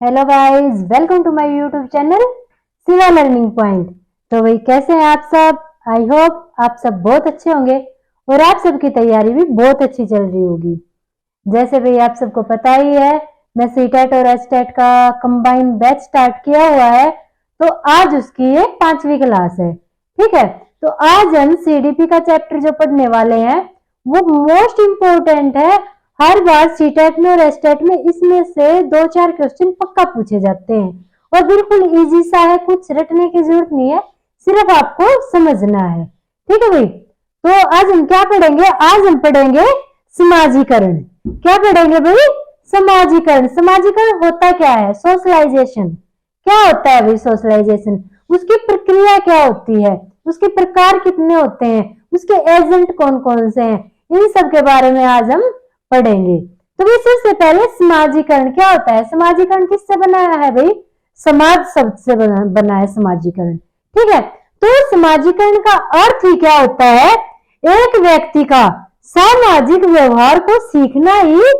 Hello guys, welcome to my YouTube channel Shiva learning point. तो भाई कैसे हैं आप सब। आई होप आप सब बहुत अच्छे होंगे और आप सबकी तैयारी भी बहुत अच्छी चल रही होगी। जैसे भाई आप सबको पता ही है, मैं सीटेट और एसटेट का कंबाइंड बैच स्टार्ट किया हुआ है। तो आज उसकी ये 5वीं क्लास है। ठीक है, तो आज हम सीडीपी का चैप्टर जो पढ़ने वाले हैं वो मोस्ट इम्पोर्टेंट है। हर बार सीटेट में और एसटेट में इसमें से 2-4 क्वेश्चन पक्का पूछे जाते हैं और बिल्कुल इजी सा है, कुछ रटने की जरूरत नहीं है, सिर्फ आपको समझना है। ठीक है भाई, तो आज हम क्या पढ़ेंगे? आज हम पढ़ेंगे समाजीकरण। क्या पढ़ेंगे भाई? समाजीकरण। समाजीकरण होता क्या है? सोशलाइजेशन। क्या होता है भाई सोशलाइजेशन? उसकी प्रक्रिया क्या होती है, उसके प्रकार कितने होते हैं, उसके एजेंट कौन कौन से हैं, इन सब के बारे में आज हम पढ़ेंगे। तो भाई सबसे पहले समाजीकरण क्या होता है? समाजीकरण किससे बनाया है भाई? समाज शब्द से बना है समाजीकरण। ठीक है, तो समाजीकरण का अर्थ ही क्या होता है? एक व्यक्ति का सामाजिक व्यवहार को सीखना ही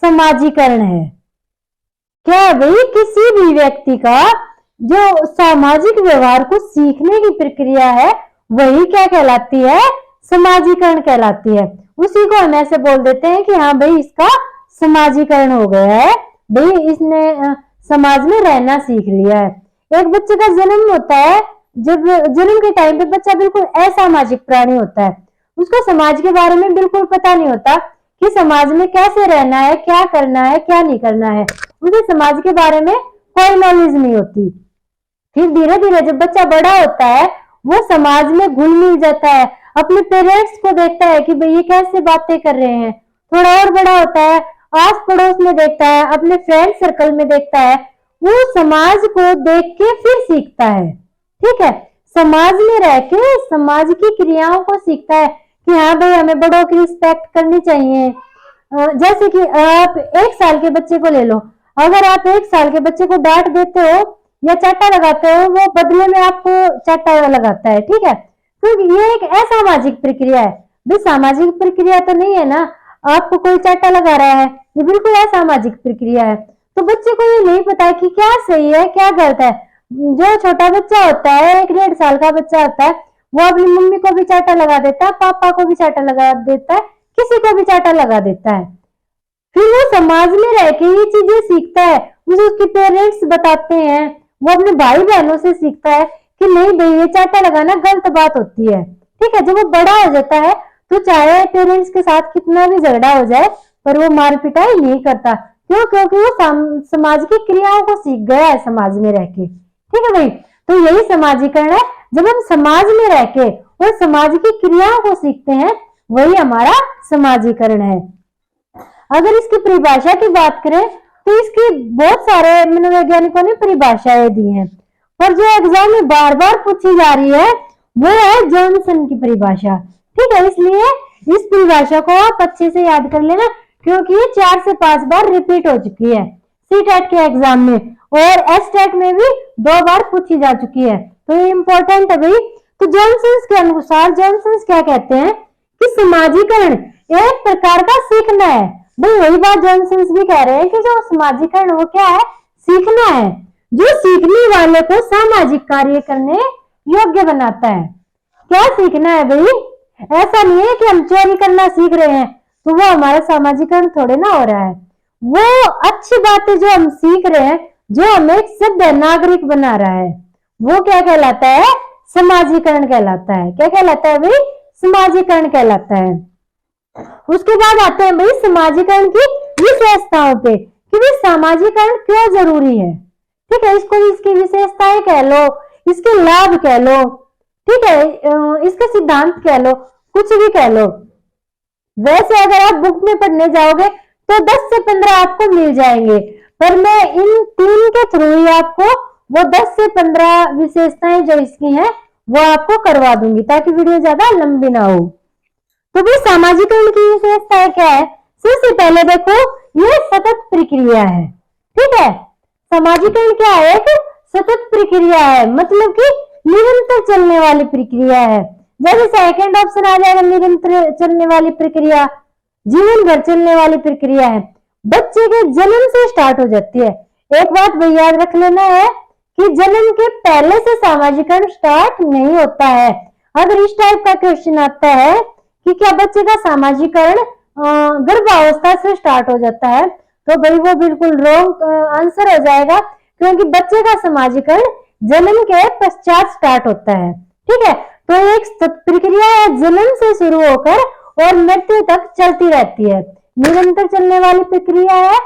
समाजीकरण है। क्या है भाई? किसी भी व्यक्ति का जो सामाजिक व्यवहार को सीखने की प्रक्रिया है वही क्या कहलाती है? समाजीकरण कहलाती है। उसी को हम ऐसे बोल देते हैं कि हाँ भाई इसका समाजीकरण हो गया है, भाई इसने समाज में रहना सीख लिया है। एक बच्चे का जन्म होता है, जब जन्म के टाइम पे बच्चा बिल्कुल असामाजिक प्राणी होता है। उसको समाज के बारे में बिल्कुल पता नहीं होता कि समाज में कैसे रहना है, क्या करना है, क्या नहीं करना है। उसे समाज के बारे में कोई नॉलेज नहीं होती। फिर धीरे धीरे जब बच्चा बड़ा होता है वो समाज में घुल मिल जाता है, अपने पेरेंट्स को देखता है कि भाई ये कैसे बातें कर रहे हैं। थोड़ा और बड़ा होता है, आस पड़ोस में देखता है, अपने फ्रेंड सर्कल में देखता है, वो समाज को देख के फिर सीखता है। ठीक है, समाज में रह के समाज की क्रियाओं को सीखता है कि हाँ भाई हमें बड़ों की रिस्पेक्ट करनी चाहिए। जैसे कि आप 1 साल के बच्चे को ले लो, अगर आप 1 साल के बच्चे को डांट देते हो या चाटा लगाते हो, वो बदले में आपको चाटा लगाता है। ठीक है, तो ये एक असामाजिक प्रक्रिया है। भाई सामाजिक प्रक्रिया तो नहीं है ना, आपको कोई चाटा लगा रहा है, ये बिल्कुल असामाजिक प्रक्रिया है। तो बच्चे को ये नहीं पता है कि क्या सही है क्या गलत है। जो छोटा बच्चा होता है, 1-1.5 साल का बच्चा होता है, वो अपनी मम्मी को भी चाटा लगा देता है, पापा को भी चाटा लगा देता है, किसी को भी चाटा लगा देता है। फिर वो समाज में रह के ये चीजें सीखता है, मुझे उसके पेरेंट्स बताते हैं, वो अपने भाई बहनों से सीखता है कि नहीं भाई ये चाटा लगाना गलत बात होती है। ठीक है, जब वो बड़ा हो जाता है तो चाहे पेरेंट्स के साथ कितना भी झगड़ा हो जाए पर वो मार पिटाई नहीं करता। क्यों? क्योंकि वो समाज की क्रियाओं को सीख गया है समाज में रह के। ठीक है भाई, तो यही समाजीकरण है। जब हम समाज में रह के और समाज की क्रियाओं को सीखते हैं वही हमारा समाजीकरण है। अगर इसकी परिभाषा की बात करें तो इसकी बहुत सारे मनोवैज्ञानिकों ने परिभाषाएं दी हैं, पर जो एग्जाम में बार बार पूछी जा रही है वो है जॉनसन की परिभाषा। ठीक है, इसलिए इस परिभाषा को आप अच्छे से याद कर लेना, क्योंकि ये 4 से 5 बार रिपीट हो चुकी है सीटेट के एग्जाम में, और एसटेट में भी 2 बार पूछी जा चुकी है, तो ये इंपॉर्टेंट है भाई। तो जॉनसन के अनुसार जॉनसन क्या कहते हैं कि समाजीकरण एक प्रकार का सीखना है। भाई वही बात जॉनसन भी कह रहे हैं कि जो समाजीकरण वो क्या है? सीखना है, जो सीखने वाले को सामाजिक कार्य करने योग्य बनाता है। क्या सीखना है भाई? ऐसा नहीं है कि हम चोरी करना सीख रहे हैं तो वो हमारा सामाजिकरण थोड़े ना हो रहा है। वो अच्छी बातें जो हम सीख रहे हैं, जो हमें एक सभ्य नागरिक बना रहा है, वो क्या कहलाता है? समाजीकरण कहलाता है। क्या कहलाता है भाई? समाजीकरण कहलाता है। उसके बाद आते हैं भाई समाजीकरण की विशेषताओं पे कि भाई समाजीकरण क्यों जरूरी है। ठीक है, इसको इसकी विशेषताएं कह लो, इसके लाभ कह लो, ठीक है, इसके सिद्धांत कह लो, कुछ भी कह लो। वैसे अगर आप बुक में पढ़ने जाओगे तो 10 से 15 आपको मिल जाएंगे, पर मैं इन 3 के थ्रू ही आपको वो 10 से 15 विशेषताएं जो इसकी हैं वो आपको करवा दूंगी, ताकि वीडियो ज्यादा लंबी ना हो। तो भी सामाजिकरण की विशेषता क्या है? सबसे पहले देखो, ये सतत प्रक्रिया है। ठीक है, सामाजिकरण क्या है? एक सतत प्रक्रिया है, मतलब कि निरंतर चलने वाली प्रक्रिया है। जैसे सेकंड ऑप्शन आ जाएगा, निरंतर चलने वाली प्रक्रिया, जीवन भर चलने वाली प्रक्रिया है। बच्चे के जन्म से स्टार्ट हो जाती है। एक बात भाई याद रख लेना है कि जन्म के पहले से सामाजिकरण स्टार्ट नहीं होता है। अगर इस टाइप का क्वेश्चन आता है कि क्या बच्चे का सामाजिकरण गर्भावस्था से स्टार्ट हो जाता है, तो भाई वो बिल्कुल रॉन्ग आंसर हो जाएगा, क्योंकि बच्चे का सामाजिकरण जन्म के पश्चात स्टार्ट होता है। ठीक है, तो एक प्रक्रिया है जन्म से शुरू होकर और मृत्यु तक चलती रहती है, निरंतर चलने वाली प्रक्रिया है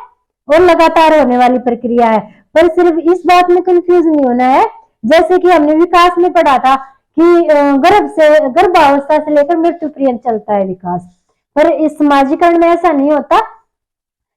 और लगातार होने वाली प्रक्रिया है। पर सिर्फ इस बात में कंफ्यूज नहीं होना है, जैसे कि हमने विकास में पढ़ा था कि गर्भावस्था से लेकर मृत्यु पर्यंत चलता है विकास, पर इस सामाजिकरण में ऐसा नहीं होता।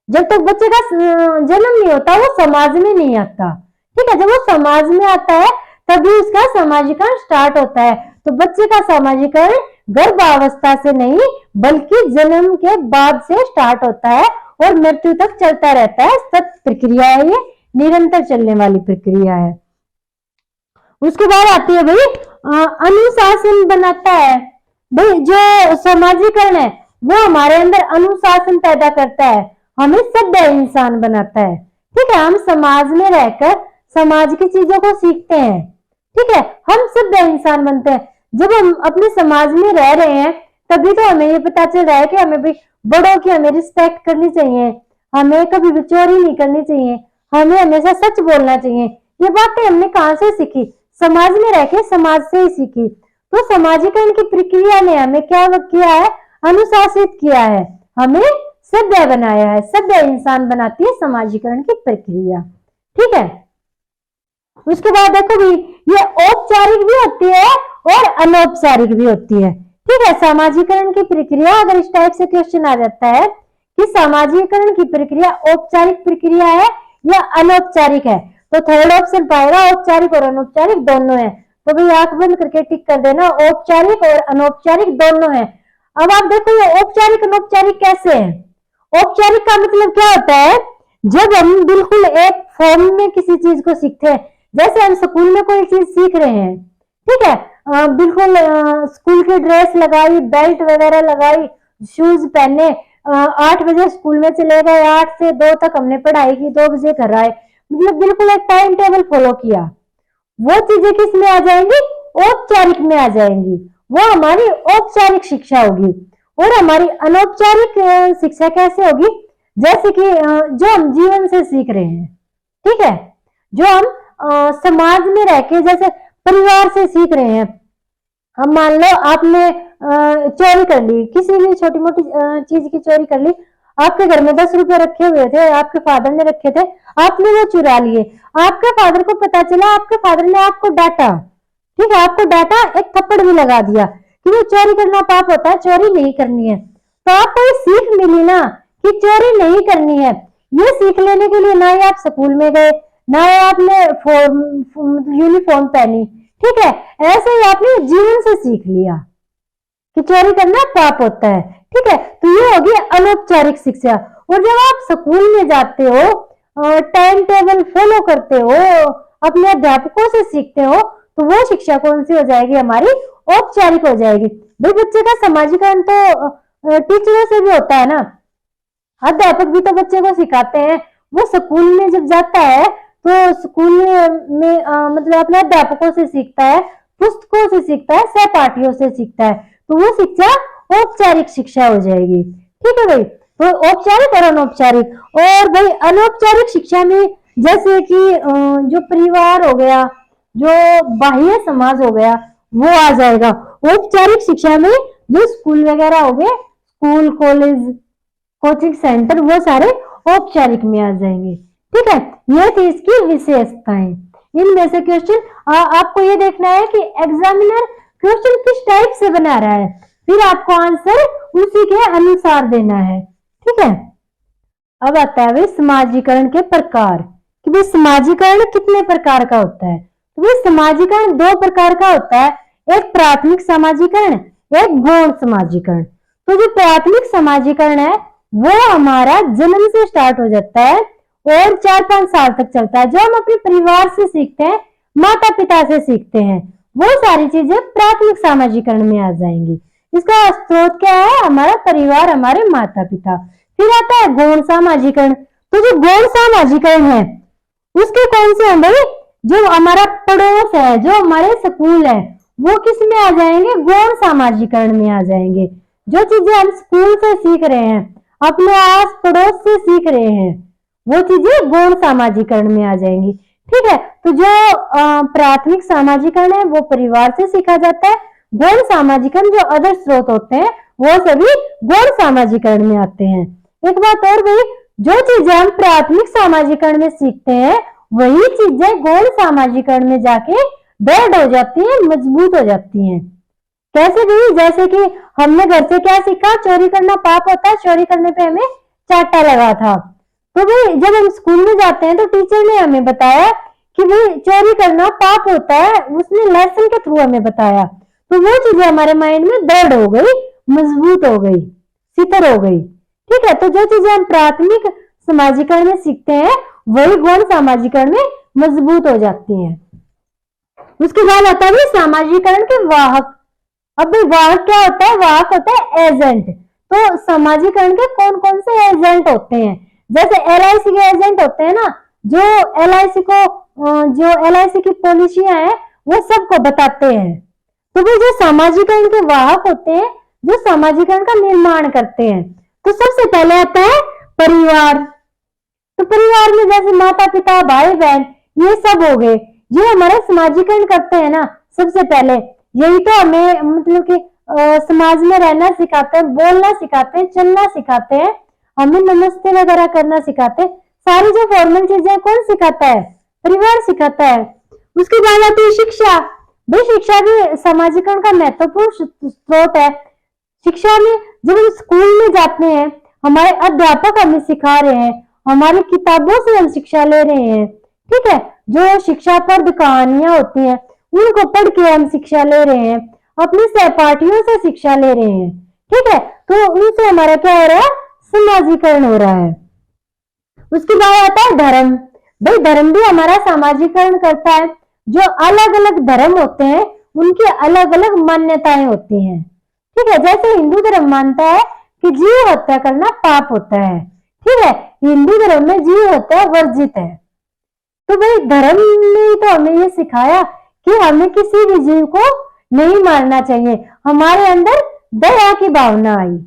जब तक बच्चे का जन्म नहीं होता वो समाज में नहीं आता। ठीक है, जब वो समाज में आता है तभी उसका सामाजिकरण स्टार्ट होता है। तो बच्चे का सामाजिकरण गर्भावस्था से नहीं बल्कि जन्म के बाद से स्टार्ट होता है और मृत्यु तक चलता रहता है। सतत प्रक्रिया है, ये निरंतर चलने वाली प्रक्रिया है। उसके बाद आती है भाई अनुशासन बनाता है। भाई जो सामाजिकरण है वो हमारे अंदर अनुशासन पैदा करता है, हमें सभ्य इंसान बनाता है। ठीक है, हम समाज में रहकर समाज की चीजों को सीखते हैं। ठीक है, हम सभ्य इंसान बनते हैं। जब हम अपने समाज में रह रहे हैं तभी तो हमें ये पता चल रहा है कि हमें भी बड़ों की हमें रिस्पेक्ट करनी चाहिए, हमें कभी भी चोरी नहीं करनी चाहिए, हमें हमेशा सच बोलना चाहिए। ये बातें हमने कहाँ से सीखी? समाज में रह के समाज से ही सीखी। तो सामाजिकरण की प्रक्रिया ने हमें क्या किया है? अनुशासित किया है, हमें सभ्य बनाया है। सभ्य इंसान बनाती है सामाजिकरण की प्रक्रिया। ठीक है, उसके बाद देखो भी ये औपचारिक भी होती है और अनौपचारिक भी होती है। ठीक है, सामाजिकरण की प्रक्रिया अगर इस टाइप से क्वेश्चन आ जाता है कि सामाजिकरण की प्रक्रिया औपचारिक प्रक्रिया है या अनौपचारिक है, तो थर्ड ऑप्शन पाएगा औपचारिक और अनौपचारिक दोनों है। तो भाई आंख बंद करके टिक कर देना, औपचारिक और अनौपचारिक दोनों है। अब आप देखो ये औपचारिक अनौपचारिक कैसे है? औपचारिक का मतलब क्या होता है? जब हम बिल्कुल एक फॉर्म में किसी चीज को सीखते हैं, जैसे हम स्कूल में कोई चीज सीख रहे हैं। ठीक है, बिल्कुल स्कूल की ड्रेस लगाई, बेल्ट वगैरह लगाई, शूज पहने, 8 बजे स्कूल में चले गए, 8 से 2 तक हमने पढ़ाई की, 2 बजे घर आए, मतलब बिल्कुल एक टाइम टेबल फॉलो किया। वो चीजें किस में आ जाएंगी? औपचारिक में आ जाएंगी। वो हमारी औपचारिक शिक्षा होगी। और हमारी अनौपचारिक शिक्षा कैसे होगी? जैसे कि जो हम जीवन से सीख रहे हैं। ठीक है, जो हम समाज में रह के जैसे परिवार से सीख रहे हैं। हम मान लो आपने चोरी कर ली, किसी भी छोटी मोटी चीज की चोरी कर ली, आपके घर में 10 रुपए रखे हुए थे, आपके फादर ने रखे थे, आपने वो चुरा लिए, आपके फादर को पता चला, आपके फादर ने आपको डांटा। ठीक है, आपको डांटा, एक थप्पड़ भी लगा दिया कि वो चोरी करना पाप होता है, चोरी नहीं करनी है। तो आपको ये सीख मिली ना कि चोरी नहीं करनी है। ये सीख लेने के लिए ना ही आप स्कूल में गए, ना ही आपने यूनिफॉर्म पहनी। ठीक है, ऐसे ही आपने जीवन से सीख लिया कि चोरी करना पाप होता है। ठीक है, तो ये होगी अनौपचारिक शिक्षा। और जब आप स्कूल में जाते हो, टाइम टेबल फॉलो करते हो, अपने अध्यापकों से सीखते हो, तो वो शिक्षा कौन सी हो जाएगी? हमारी औपचारिक हो जाएगी। भाई बच्चे का सामाजिकरण तो टीचरों से भी होता है ना, अध्यापक भी तो बच्चे को सिखाते हैं। वो स्कूल में जब जाता है तो स्कूल में मतलब अपने अध्यापकों से सीखता है, पुस्तकों से सीखता है, सहपाठियों से सीखता है, तो वो शिक्षा औपचारिक शिक्षा हो जाएगी। ठीक है भाई, तो औपचारिक और अनौपचारिक। और भाई अनौपचारिक शिक्षा में जैसे कि जो परिवार हो गया, जो बाह्य समाज हो गया, वो आ जाएगा। औपचारिक शिक्षा में जो स्कूल वगैरह हो गए, स्कूल, कॉलेज, कोचिंग सेंटर, वो सारे औपचारिक में आ जाएंगे। ठीक है, ये थी इसकी विशेषताएं। इनमें से क्वेश्चन आपको ये देखना है कि एग्जामिनर क्वेश्चन किस टाइप से बना रहा है, फिर आपको आंसर उसी के अनुसार देना है। ठीक है, अब आता है भाई समाजीकरण के प्रकार कि भाई समाजीकरण कितने प्रकार का होता है। तो भाई समाजीकरण 2 प्रकार का होता है, एक प्राथमिक समाजीकरण, एक गौण समाजीकरण। तो जो प्राथमिक समाजीकरण है वो हमारा जन्म से स्टार्ट हो जाता है और 4-5 साल तक चलता है। जो हम अपने परिवार से सीखते हैं, माता पिता से सीखते हैं, वो सारी चीजें प्राथमिक समाजीकरण में आ जाएंगी। इसका स्रोत क्या है? हमारा परिवार, हमारे माता पिता। फिर आता है गौण सामाजिकरण। तो जो गौण सामाजिकरण है उसके कौन से हैं भाई? जो हमारा पड़ोस है, जो हमारे स्कूल है, वो किस में आ जाएंगे? गौण सामाजिकरण में आ जाएंगे। जो चीजें हम स्कूल से सीख रहे हैं, अपने आस पड़ोस से सीख रहे हैं, वो चीजें गौण सामाजिकरण में आ जाएंगी। ठीक है, तो जो प्राथमिक सामाजिकरण है वो परिवार से सीखा जाता है। गौण सामाजिकरण जो अदर स्रोत होते हैं वो सभी गौण सामाजिकरण में आते हैं। एक बात और भाई, जो चीजें हम प्राथमिक सामाजिकरण में सीखते हैं वही चीजें गौण सामाजिकरण में जाके दृढ़ हो जाती हैं, मजबूत हो जाती हैं। कैसे भी? जैसे कि हमने घर से क्या सीखा? चोरी करना पाप होता है, चोरी करने पे हमें चाटा लगा था। तो भाई जब हम स्कूल में जाते हैं तो टीचर ने हमें बताया कि भाई चोरी करना पाप होता है, उसने लेसन के थ्रू हमें बताया। तो वो चीजें हमारे माइंड में दृढ़ हो गई, मजबूत हो गई, सितर हो गई। ठीक है, तो जो चीजें हम प्राथमिक सामाजिकरण में सीखते हैं वही गौण सामाजिकरण में मजबूत हो जाती हैं। उसके बाद आता है सामाजिकरण के वाहक। अब वाहक क्या होता है? वाहक होता है एजेंट। तो सामाजिकरण के कौन कौन से एजेंट होते हैं? जैसे LIC के एजेंट होते हैं ना, जो LIC को जो LIC की पॉलिसियां हैं वो सबको बताते हैं। तो वो जो सामाजिकरण के वाहक होते हैं, जो सामाजिकरण का निर्माण करते हैं। तो सबसे पहले आता है परिवार। तो परिवार में जैसे माता पिता, भाई बहन, ये सब हो गए, ये हमारा सामाजिकरण करते हैं ना। सबसे पहले यही तो हमें मतलब कि समाज में रहना सिखाते हैं, बोलना सिखाते हैं, चलना सिखाते हैं, हमें नमस्ते वगैरह करना सिखाते हैं। सारी जो फॉर्मल चीजें कौन सिखाता है? परिवार सिखाता है। उसके बाद आती है शिक्षा। भाई शिक्षा भी सामाजिकरण का महत्वपूर्ण स्रोत है। शिक्षा में जब हम स्कूल में जाते हैं, हमारे अध्यापक हमें सिखा रहे हैं, हमारी किताबों से हम शिक्षा ले रहे हैं। ठीक है, जो शिक्षाप्रद कहानियां होती हैं उनको पढ़ के हम शिक्षा ले रहे हैं, अपने सहपाठियों से शिक्षा ले रहे हैं। ठीक है, तो उनसे हमारा क्या हो रहा है? सामाजिकरण हो रहा है। उसके बाद आता है धर्म। भाई धर्म भी हमारा सामाजिकरण करता है। जो अलग अलग धर्म होते हैं उनकी अलग अलग मान्यताएं होती हैं। ठीक है, जैसे हिंदू धर्म मानता है कि जीव हत्या करना पाप होता है। ठीक है, हिंदू धर्म में जीव हत्या वर्जित है। तो भाई धर्म ने तो हमें ये सिखाया कि हमें किसी भी जीव को नहीं मारना चाहिए। हमारे अंदर दया की भावना आई।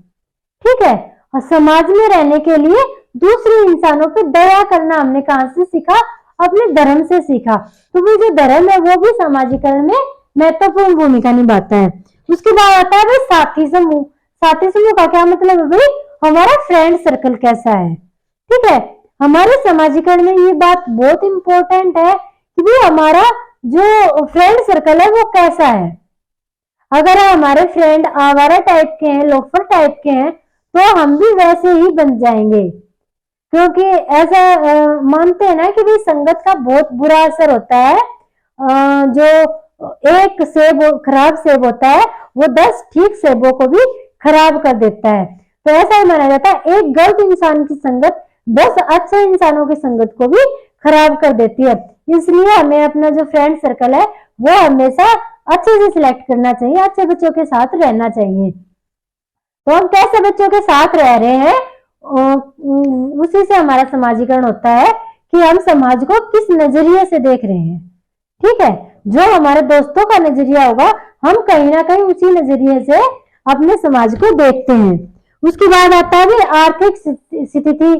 ठीक है, और समाज में रहने के लिए दूसरे इंसानों पे दया करना हमने कहां से सीखा? अपने धर्म से सीखा। तो वो जो धर्म है वो भी सामाजिकरण में महत्वपूर्ण भूमिका निभाता है। उसके बाद आता है भाई साथी समूह। साथी समूह का क्या मतलब है भाई? हमारा फ्रेंड सर्कल कैसा है। ठीक है, हमारे सामाजिकरण में ये बात बहुत इंपॉर्टेंट है कि भाई हमारा जो फ्रेंड सर्कल है वो कैसा है। अगर हमारे फ्रेंड आवारा टाइप के हैं, लोफर टाइप के हैं, तो हम भी वैसे ही बन जाएंगे। क्योंकि ऐसा मानते हैं ना कि भाई संगत का बहुत बुरा असर होता है। जो एक सेब खराब सेब होता है वो 10 ठीक सेबों को भी खराब कर देता है। तो ऐसा ही माना जाता है, एक गलत इंसान की संगत 10 अच्छे इंसानों की संगत को भी खराब कर देती है। इसलिए हमें अपना जो फ्रेंड सर्कल है वो हमेशा अच्छे से सिलेक्ट करना चाहिए, अच्छे बच्चों के साथ रहना चाहिए। तो हम कैसे बच्चों के साथ रह रहे हैं, उसी से हमारा समाजीकरण होता है कि हम समाज को किस नजरिए से देख रहे हैं। ठीक है, जो हमारे दोस्तों का नजरिया होगा हम कहीं ना कहीं उसी नजरिए से अपने समाज को देखते हैं। उसके बाद आता है आर्थिक स्थिति।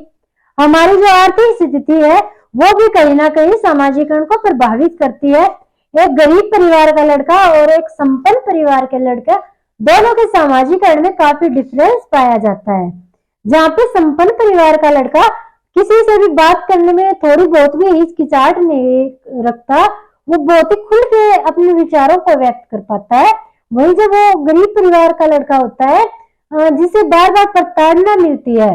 हमारी जो आर्थिक स्थिति है वो भी कहीं ना कहीं सामाजिकरण को प्रभावित करती है। एक गरीब परिवार का लड़का और एक संपन्न परिवार के लड़का, दोनों के सामाजिकरण में काफी डिफरेंस पाया जाता है। जहाँ पे संपन्न परिवार का लड़का किसी से भी बात करने में थोड़ी बहुत भी हिचकिचाहट नहीं रखता, वो बहुत ही खुल के अपने विचारों को व्यक्त कर पाता है। वही जब वो गरीब परिवार का लड़का होता है, जिसे बार बार प्रताड़ना मिलती है,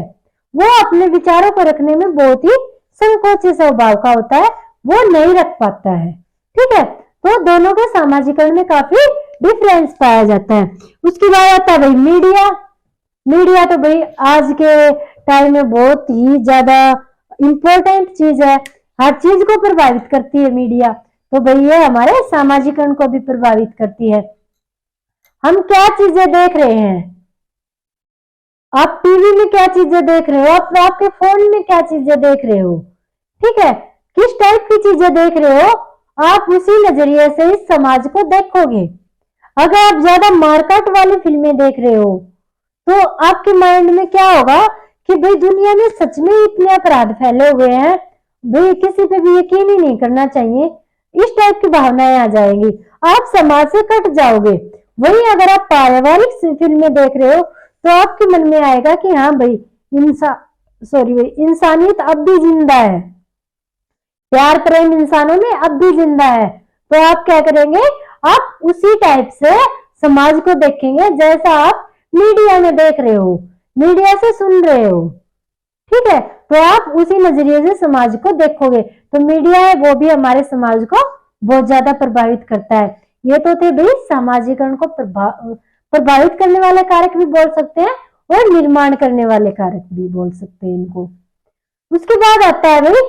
वो अपने विचारों को रखने में बहुत ही संकोची स्वभाव का होता है, वो नहीं रख पाता है। ठीक है, तो दोनों के सामाजिकरण में काफी डिफरेंस पाया जाता है। उसके बाद आता है भाई मीडिया। मीडिया तो भाई आज के टाइम में बहुत ही ज्यादा इंपॉर्टेंट चीज है, हर चीज को प्रभावित करती है मीडिया। तो भाई ये हमारे सामाजिकरण को भी प्रभावित करती है। हम क्या चीजें देख रहे हैं, आप टीवी में क्या चीजें देख रहे हो, आप आपके फोन में क्या चीजें देख रहे हो। ठीक है, किस टाइप की चीजें देख रहे हो आप उसी नजरिए से इस समाज को देखोगे। अगर आप ज्यादा मारकाट वाली फिल्में देख रहे हो तो आपके माइंड में क्या होगा कि भाई दुनिया में सच में इतने अपराध फैले हुए हैं, भाई किसी पे भी यकीन ही नहीं करना चाहिए, इस टाइप की भावनाएं आ जाएंगी, आप समाज से कट जाओगे। वही अगर आप पारिवारिक फिल्में देख रहे हो तो आपके मन में आएगा कि हाँ भाई इंसानियत अब भी जिंदा है, प्यार प्रेम इंसानों में अब भी जिंदा है। तो आप क्या करेंगे, आप उसी टाइप से समाज को देखेंगे जैसा आप मीडिया में देख रहे हो, मीडिया से सुन रहे हो। ठीक है, तो आप उसी नजरिए से समाज को देखोगे। तो मीडिया है वो भी हमारे समाज को बहुत ज्यादा प्रभावित करता है। ये तो थे भाई सामाजिकरण को प्रभावित करने वाले कारक भी बोल सकते हैं और निर्माण करने वाले कारक भी बोल सकते हैं इनको। उसके बाद आता है भाई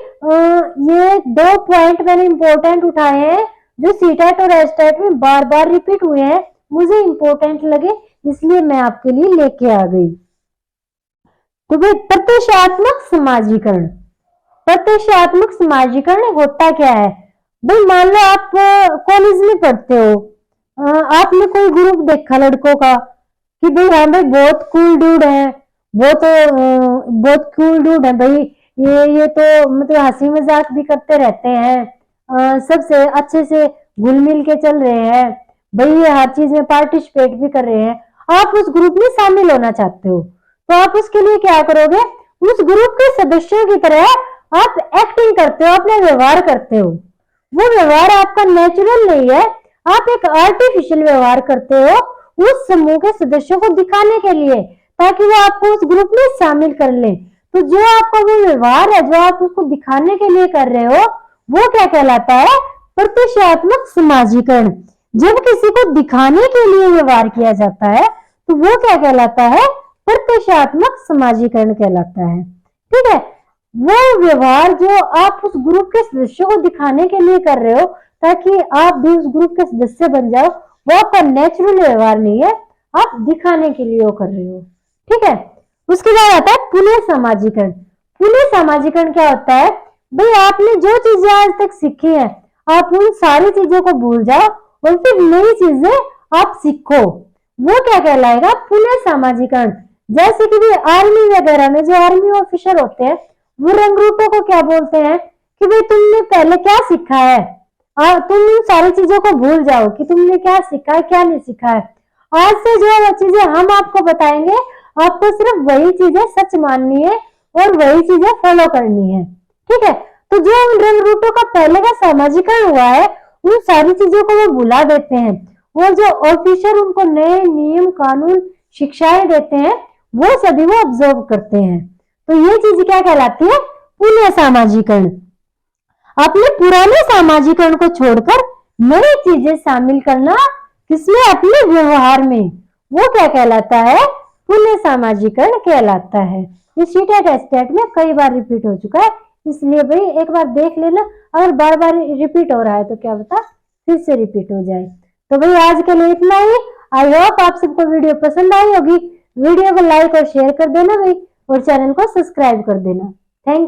ये 2 पॉइंट मैंने इंपॉर्टेंट उठाए हैं जो सीटेट और एस्टेट में बार बार रिपीट हुए हैं, मुझे इंपॉर्टेंट लगे इसलिए मैं आपके लिए लेके आ गई। तो भाई प्रत्यक्षात्मक समाजीकरण, प्रत्यक्षात्मक समाजीकरण होता क्या है? भाई मान लो आप कॉलेज में पढ़ते हो, आपने कोई ग्रुप देखा लड़कों का कि भाई हाँ भाई बहुत कूल डूड है, वो तो बहुत कूल डूड है भाई, ये तो मतलब हंसी मजाक भी करते रहते हैं, सबसे अच्छे से घुल मिल के चल रहे हैं भाई, ये हर चीज में पार्टिसिपेट भी कर रहे हैं। आप उस ग्रुप में शामिल होना चाहते हो तो आप उसके लिए क्या करोगे, उस ग्रुप के सदस्यों की तरह आप एक्टिंग करते हो, अपना व्यवहार करते हो। वो व्यवहार आपका नेचुरल नहीं है, आप एक आर्टिफिशियल व्यवहार करते हो उस समूह के सदस्यों को दिखाने के लिए, ताकि वो आपको उस ग्रुप में शामिल कर ले। तो जो आपका वो व्यवहार है जो आप उसको दिखाने के लिए कर रहे हो वो क्या कहलाता है, प्रत्यक्षात्मक समाजीकरण। जब किसी को दिखाने के लिए व्यवहार किया जाता है तो वो क्या कहलाता है, प्रत्यक्षात्मक समाजीकरण कहलाता है। ठीक है, वो व्यवहार जो आप उस ग्रुप के सदस्यों को दिखाने के लिए कर रहे हो ताकि आप भी उस ग्रुप के सदस्य बन जाओ, वो आपका नेचुरल व्यवहार नहीं है, आप दिखाने के लिए वो कर रहे हो। ठीक है, उसके बाद आता है पुनः समाजीकरण। पुनः समाजीकरण क्या होता है, भाई आपने जो चीजें आज तक सीखी है आप उन सारी चीजों को भूल जाओ और फिर नई चीजें आप सीखो, वो क्या कहलाएगा, पुनः समाजीकरण। जैसे कि भी आर्मी वगैरह में जो आर्मी ऑफिसर होते हैं वो रंगरूटों को क्या बोलते हैं कि भाई तुमने पहले क्या सीखा है, तुम इन सारी चीजों को भूल जाओ कि तुमने क्या सीखा है क्या नहीं सीखा है। आज से जो चीजें हम आपको बताएंगे आपको सिर्फ वही चीजें सच माननी है और वही चीजें फॉलो करनी है। ठीक है, तो जो उन रंगरूटों का पहले का सामाजिकरण हुआ है उन सारी चीजों को वो भुला देते हैं और जो ऑफिसर उनको नए नियम कानून शिक्षाएं देते हैं वो सभी वो ऑब्जर्व करते हैं। तो ये चीज क्या कहलाती है, पुनः समाजीकरण। अपने पुराने समाजीकरण को छोड़कर नई चीजें शामिल करना किसमें, अपने व्यवहार में, वो क्या कहलाता है, पुनः समाजीकरण कहलाता है। ये सीटेट एस्टेट में कई बार रिपीट हो चुका है, इसलिए भाई एक बार देख लेना, अगर बार बार रिपीट हो रहा है तो क्या पता फिर से रिपीट हो जाए। तो भाई आज के लिए इतना ही। आई होप आप सबको वीडियो पसंद आई होगी। वीडियो को लाइक और शेयर कर देना भाई और चैनल को सब्सक्राइब कर देना। Thank you.